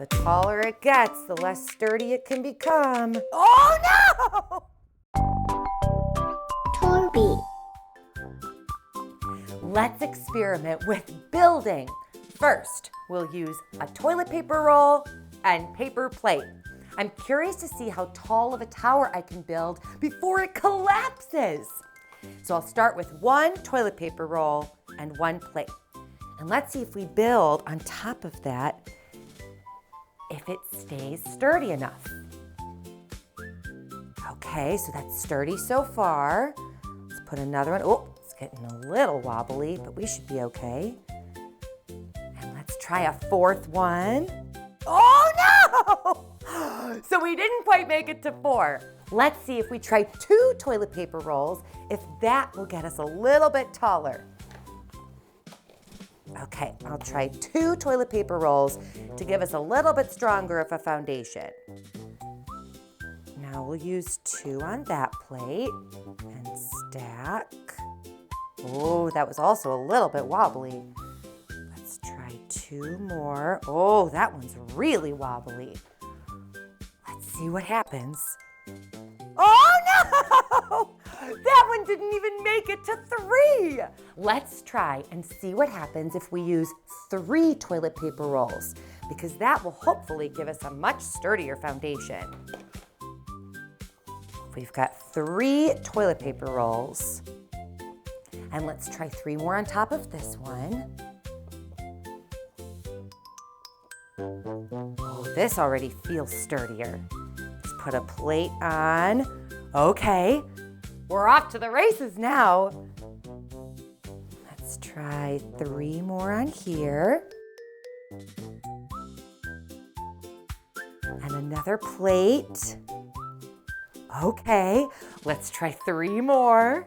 The taller it gets, the less sturdy it can become. Oh no! Torbee. Let's experiment with building. First, we'll use a toilet paper roll and paper plate. I'm curious to see how tall of a tower I can build before it collapses. So I'll start with one toilet paper roll and one plate. And let's see if we build on top of that, if it stays sturdy enough. Okay, so that's sturdy so far. Let's put another one. Oh, it's getting a little wobbly, but we should be okay. And let's try a fourth one. Oh no! So we didn't quite make it to 4. Let's see if we try 2 toilet paper rolls, if that will get us a little bit taller. Okay, I'll try 2 toilet paper rolls to give us a little bit stronger of a foundation. Now we'll use 2 on that plate and stack. Oh, that was also a little bit wobbly. Let's try 2 more. Oh, that one's really wobbly. Let's see what happens. Oh no! That one didn't even make it to 3. Let's try and see what happens if we use 3 toilet paper rolls, because that will hopefully give us a much sturdier foundation. We've got 3 toilet paper rolls. And let's try 3 more on top of this one. Oh, this already feels sturdier. Let's put a plate on. Okay, we're off to the races now. Let's try 3 more on here. And another plate. Okay, let's try 3 more.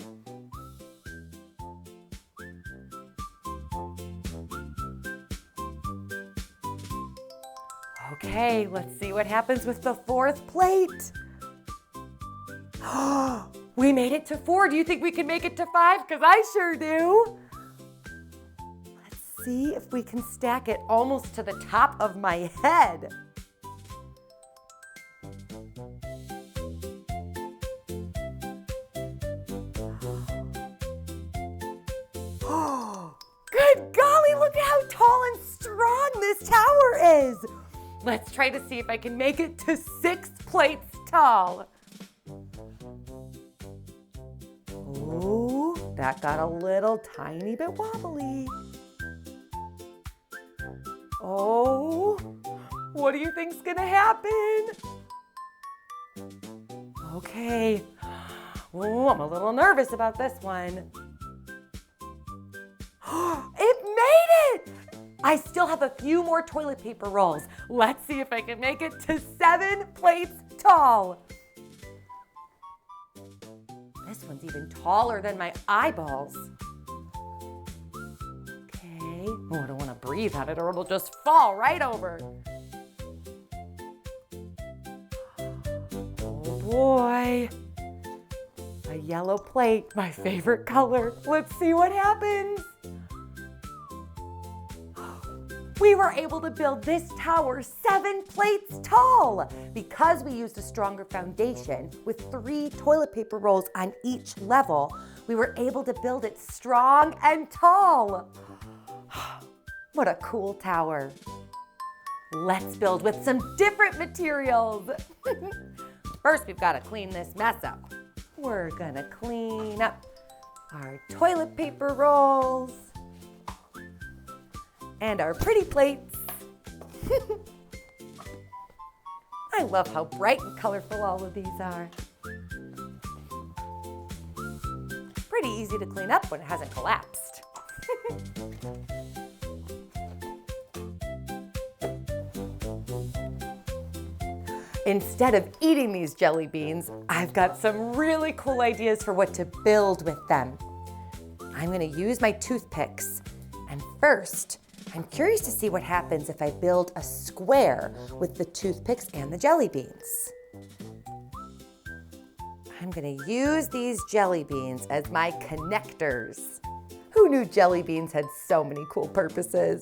Okay, let's see what happens with the 4th plate. We made it to 4. Do you think we can make it to 5? Because I sure do. Let's see if we can stack it almost to the top of my head. Good golly, look at how tall and strong this tower is. Let's try to see if I can make it to 6 plates tall. Oh, that got a little tiny bit wobbly. Oh, what do you think's gonna happen? Okay. Oh, I'm a little nervous about this one. It made it! I still have a few more toilet paper rolls. Let's see if I can make it to 7 plates tall. This one's even taller than my eyeballs. Okay. Oh, I don't want to breathe on it or it'll just fall right over. Oh boy. A yellow plate, my favorite color. Let's see what happens. We were able to build this tower 7 plates tall because we used a stronger foundation with 3 toilet paper rolls on each level. We were able to build it strong and tall. What a cool tower. Let's build with some different materials. First, we've got to clean this mess up. We're gonna clean up our toilet paper rolls and our pretty plates. I love how bright and colorful all of these are. Pretty easy to clean up when it hasn't collapsed. Instead of eating these jelly beans, I've got some really cool ideas for what to build with them. I'm gonna use my toothpicks, and first, I'm curious to see what happens if I build a square with the toothpicks and the jelly beans. I'm gonna use these jelly beans as my connectors. Who knew jelly beans had so many cool purposes?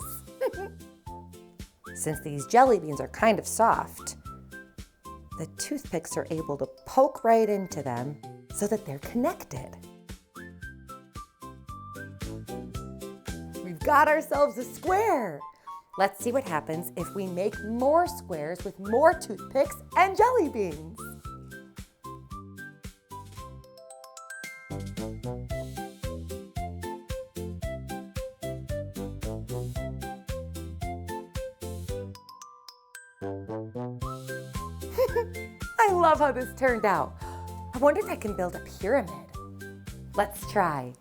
Since these jelly beans are kind of soft, the toothpicks are able to poke right into them so that they're connected. We've got ourselves a square. Let's see what happens if we make more squares with more toothpicks and jelly beans. I love how this turned out. I wonder if I can build a pyramid. Let's try.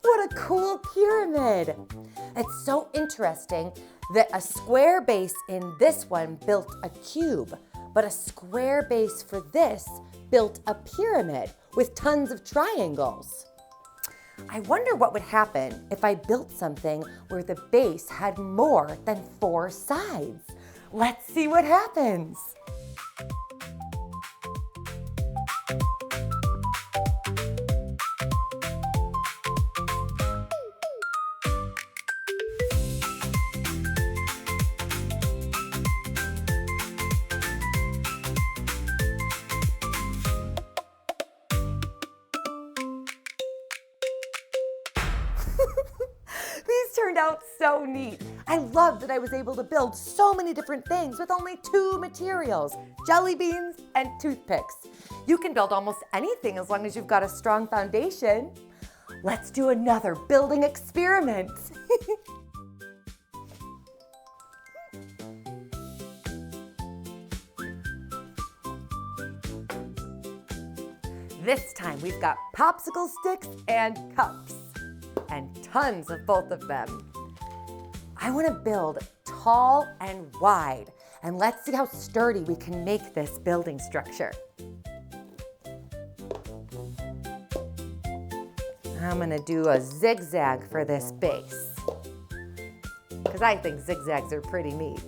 What a cool pyramid! It's so interesting that a square base in this one built a cube, but a square base for this built a pyramid with tons of triangles. I wonder what would happen if I built something where the base had more than 4 sides. Let's see what happens. These turned out so neat. I love that I was able to build so many different things with only 2 materials, jelly beans and toothpicks. You can build almost anything as long as you've got a strong foundation. Let's do another building experiment. This time we've got popsicle sticks and cups, and tons of both of them. I want to build tall and wide, and let's see how sturdy we can make this building structure. I'm going to do a zigzag for this base, because I think zigzags are pretty neat.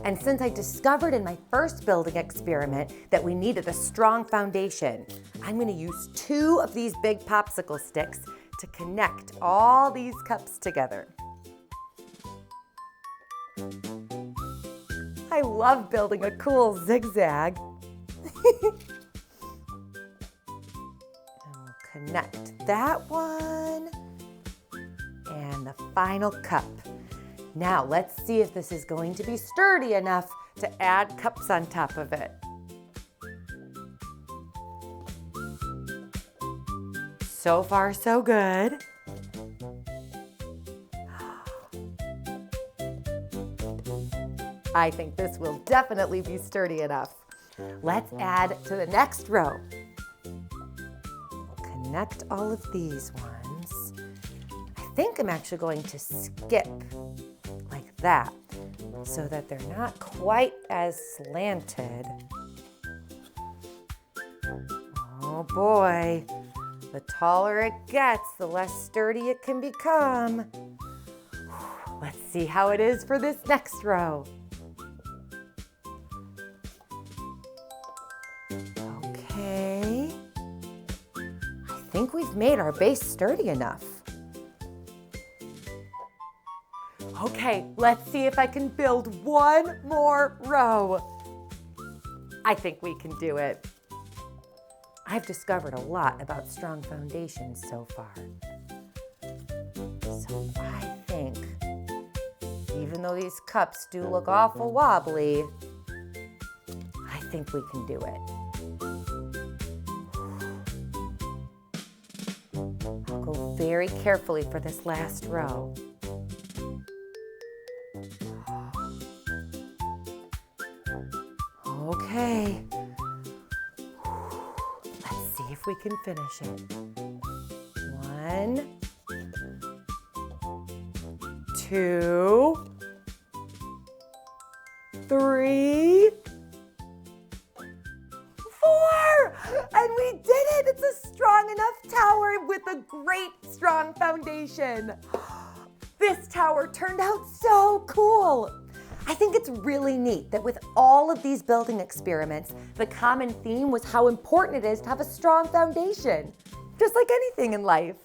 And since I discovered in my first building experiment that we needed a strong foundation, I'm going to use 2 of these big popsicle sticks to connect all these cups together. I love building a cool zigzag. And we'll connect that one and the final cup. Now let's see if this is going to be sturdy enough to add cups on top of it. So far, so good. I think this will definitely be sturdy enough. Let's add to the next row. We'll connect all of these ones. I think I'm actually going to skip like that so that they're not quite as slanted. Oh boy, the taller it gets, the less sturdy it can become. Let's see how it is for this next row. Okay, I think we've made our base sturdy enough. Okay, let's see if I can build one more row. I think we can do it. I've discovered a lot about strong foundations so far. So I think, even though these cups do look awful wobbly, I think we can do it. I'll go very carefully for this last row. Okay. Let's see if we can finish it. 1, 2, 3, 4! And we did it! It's a strong enough tower with a great strong foundation. This tower turned out so cool. I think it's really neat that with all of these building experiments, the common theme was how important it is to have a strong foundation, just like anything in life.